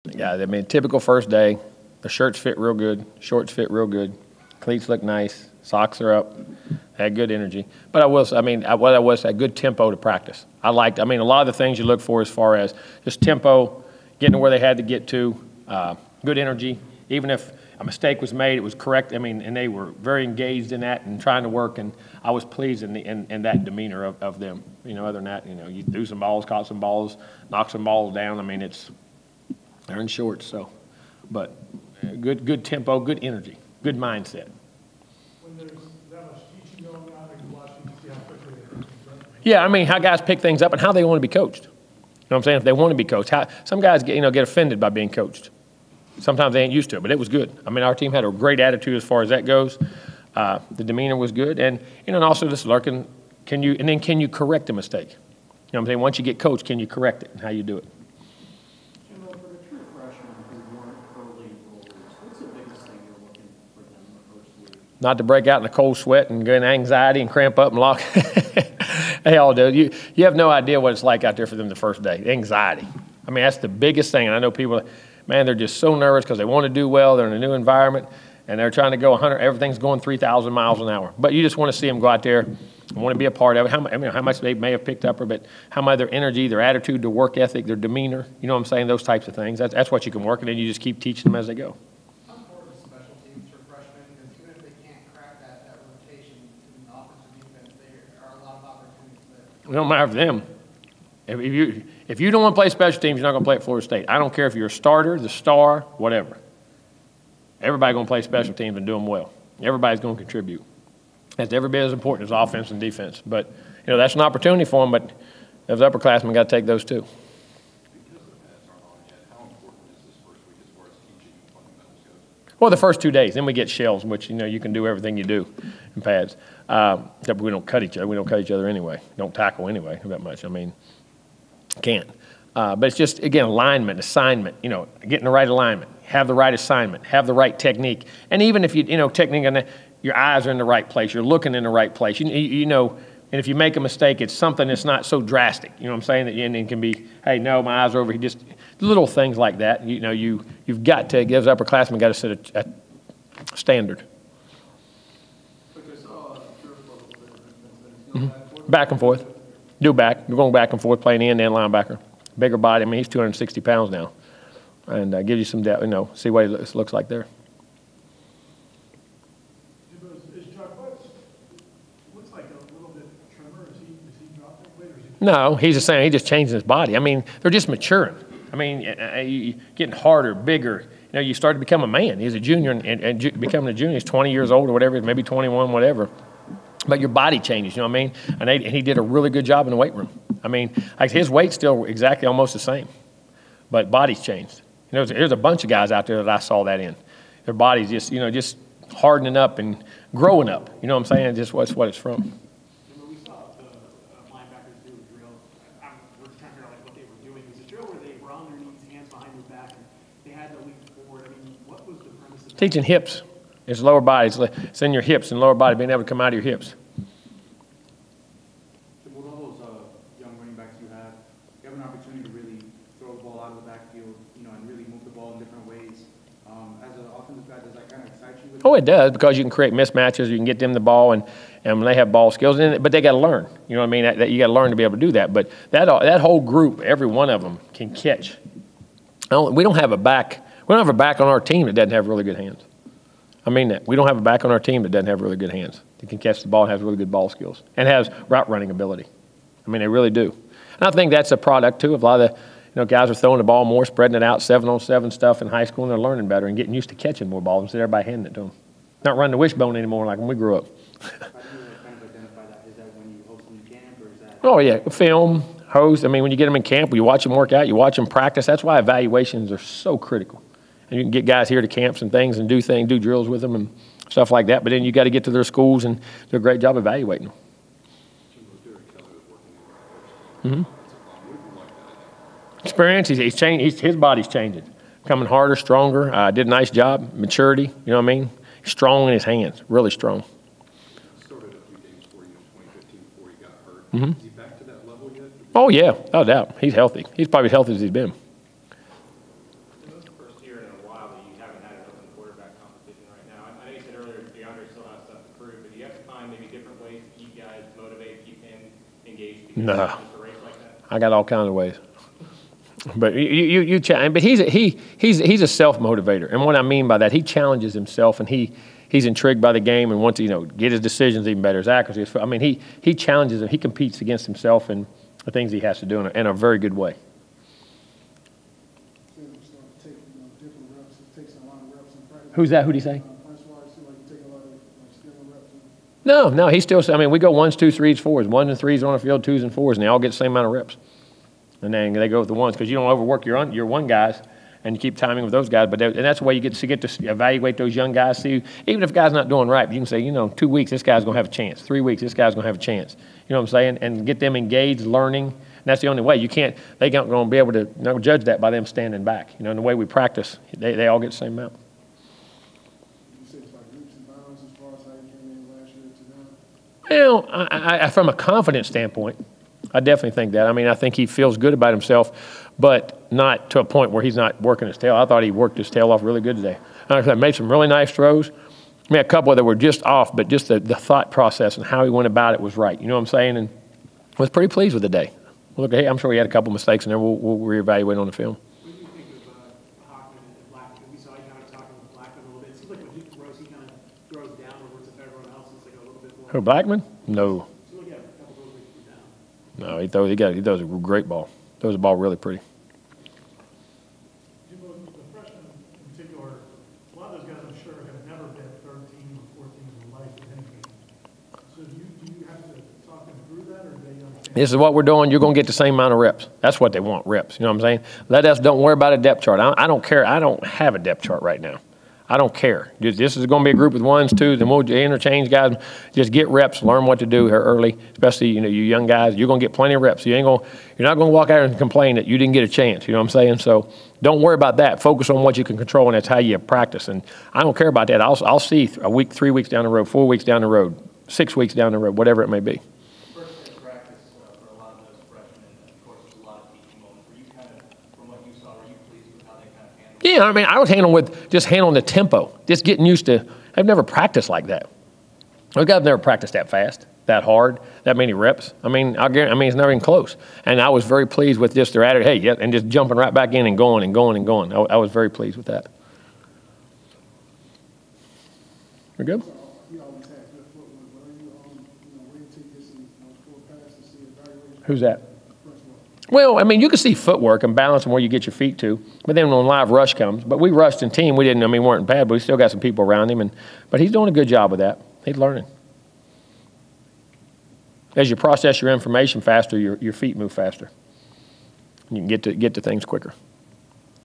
Yeah, I mean, typical first day. The shirts fit real good, shorts fit real good, cleats look nice, socks are up, had good energy. But what I was, a good tempo to practice. I mean, a lot of the things you look for as far as just tempo, getting to where they had to get to, good energy. Even if a mistake was made, it was correct. I mean, and they were very engaged in that and trying to work, and I was pleased in that demeanor of them. You know, other than that, you know, you threw some balls, caught some balls, knocked some balls down. I mean, they're in shorts, so. But good tempo, good energy, good mindset. When there's that much teaching going on, and watching to see how quickly they pick things up. Yeah, I mean, how guys pick things up and how they want to be coached. You know what I'm saying? If they want to be coached. Some guys get offended by being coached. Sometimes they ain't used to it, but it was good. I mean, our team had a great attitude as far as that goes. The demeanor was good. And, you know, and also just lurking, can you correct a mistake? You know what I'm saying? Once you get coached, can you correct it and how you do it? Jimbo, for the true freshmen who weren't early enrollers, what's the biggest thing you're looking for them in the first week? Not to break out in a cold sweat and get in anxiety and cramp up and lock. They all do. You have no idea what it's like out there for them the first day. Anxiety. I mean, that's the biggest thing. And I know people, man, they're just so nervous because they want to do well. They're in a new environment, and they're trying to go 100. Everything's going 3,000 miles an hour. But you just want to see them go out there and want to be a part of it. How much they may have picked up, but how much their energy, their attitude, their work ethic, their demeanor. You know what I'm saying? Those types of things. That's what you can work, and then you just keep teaching them as they go. How important is special teams for freshmen? Because even if they can't crack that rotation in offense or defense, there are a lot of opportunities there. It don't matter for them. If you don't want to play special teams, you're not going to play at Florida State. I don't care if you're a starter, the star, whatever. Everybody's going to play special teams and do them well. Everybody's going to contribute. That's every bit as important as offense and defense. But, you know, that's an opportunity for them, but as upperclassmen, got to take those too. Well, the first 2 days, then we get shells, which, you know, you can do everything you do in pads. Except we don't cut each other. We don't cut each other anyway. Don't tackle anyway that much. I mean, can't. But it's just, again, alignment, assignment, you know, getting the right alignment, have the right assignment, have the right technique. And even if technique, and your eyes are in the right place, you're looking in the right place. You know, and if you make a mistake, it's something that's not so drastic. You know what I'm saying? That it can be, hey, no, my eyes are over here. Just little things like that. You know, you've got to, as upperclassmen, got to set a standard. Back and forth. Do back. You're going back and forth, playing end and linebacker. Bigger body. I mean, he's 260 pounds now. And give you some depth, you know, see what it looks like there. Jimbo, is Chuck West, looks like a little bit trimmer. Is he dropping weight, or is he? No, he's the same. He just changing his body. I mean, they're just maturing. I mean, getting harder, bigger. You know, you start to become a man. He's a junior, and becoming a junior, he's 20 years old or whatever, maybe 21, whatever. But your body changes, you know what I mean? And he did a really good job in the weight room. I mean, like his weight's still exactly almost the same, but body's changed. You know, there's a bunch of guys out there that I saw that in. Their bodies just, you know, just hardening up and growing up. You know what I'm saying? Just what it's from. We saw the linebackers do a drill. We're trying to figure out what they were doing. It was a drill where they were on their knees, hands behind their back, and they had to lean forward. I mean, what was the premise of that? Teaching hips. It's lower body. It's in your hips and lower body, being able to come out of your hips. With all those young running backs you have an opportunity to really throw the ball out of the backfield, you know, and really move the ball in different ways. As an offensive guy, does that kind of excite you? Oh, it does, because you can create mismatches. You can get them the ball, and when they have ball skills, but they got to learn. You know what I mean? That you got to learn to be able to do that. But that whole group, every one of them can catch. We don't have a back. We don't have a back on our team that doesn't have really good hands. I mean that. We don't have a back on our team that doesn't have really good hands. That can catch the ball and has really good ball skills and has route running ability. I mean, they really do. And I think that's a product, too, of a lot of the guys are throwing the ball more, spreading it out, 7-on-7 stuff in high school, and they're learning better and getting used to catching more balls instead of everybody handing it to them. Not running the wishbone anymore like when we grew up. How do you kind of identify that? Is that when you host them in camp, or is that? Oh, yeah. Film, host. I mean, when you get them in camp, you watch them work out, you watch them practice. That's why evaluations are so critical. And you can get guys here to camps and things and do drills with them and stuff like that. But then you got to get to their schools and do a great job evaluating them. Mm-hmm. Experience. He's changed. His body's changing, becoming harder, stronger. Did a nice job. Maturity. You know what I mean? Strong in his hands. Really strong. Started a few games for you in 2015 before he got hurt. Mm-hmm. Is he back to that level yet? Oh yeah, no doubt. He's healthy. He's probably as healthy as he's been. still has stuff to prove, but do you have to find maybe different ways to keep guys motivated, keep him engaged? No. Just a race like that? I got all kinds of ways. But but he's a self motivator, and what I mean by that, he challenges himself, and he's intrigued by the game and wants to get his decisions even better, his accuracy. I mean, he challenges him. He competes against himself and the things he has to do in a very good way. Who's that? Who'd he say? No, he's still. I mean, we go 1s, 2s, 3s, 4s. 1s and 3s on the field, 2s and 4s, and they all get the same amount of reps. And then they go with the 1s because you don't overwork your 1 guys, and you keep timing with those guys. But and that's the way you get to evaluate those young guys. See, even if a guy's not doing right, you can say, 2 weeks, this guy's going to have a chance. 3 weeks, this guy's going to have a chance. You know what I'm saying? And get them engaged, learning. And that's the only way. They aren't going to be able to judge that by them standing back. In the way we practice, they all get the same amount. From a confidence standpoint, I definitely think that. I mean, I think he feels good about himself, but not to a point where he's not working his tail. I thought he worked his tail off really good today. I made some really nice throws. I mean, a couple that were just off, but just the thought process and how he went about it was right. You know what I'm saying? And I was pretty pleased with the day. Look, I'm sure he had a couple mistakes in there. We'll reevaluate on the film. What do you think of Hockman and Blackman? We saw you kind of talking with Blackman a little bit. It seems like when he throws, he kind of throws downwards if everyone else is like a little bit more. Who, Blackman? No. So look at a couple throws where he threw down. No, he throws a great ball. Throws the ball really pretty. Jimbo, the freshmen in particular, a lot of those guys I'm sure have never been 13 or 14 in their life with anything. So do you have to talk them through that, or do they understand? This is what we're doing. You're going to get the same amount of reps. That's what they want, reps. You know what I'm saying? Don't worry about a depth chart. I don't care. I don't have a depth chart right now. I don't care. This is going to be a group with 1s, 2s, and we'll interchange guys. Just get reps, learn what to do here early, especially you young guys. You're going to get plenty of reps. You're not going to walk out and complain that you didn't get a chance. You know what I'm saying? So don't worry about that. Focus on what you can control, and that's how you practice. And I don't care about that. I'll see a week, 3 weeks down the road, 4 weeks down the road, 6 weeks down the road, whatever it may be. First day of practice for a lot of those freshmen, and of course, there's a lot of teaching moments. Were you kind of, from what you saw, were you pleased with how they kind of handled it? Yeah, I mean, I was handling the tempo, just getting used to. I've never practiced like that. Those guys have never practiced that fast, that hard, that many reps. I mean, it's never even close. And I was very pleased with just their attitude. Hey, yeah, and just jumping right back in and going and going and going. I was very pleased with that. We're good. Who's that? Well, I mean, you can see footwork and balance and where you get your feet to, but then when live rush comes, but we rushed in team, weren't bad, but we still got some people around him, but he's doing a good job with that. He's learning. As you process your information faster, your feet move faster. You can get to things quicker.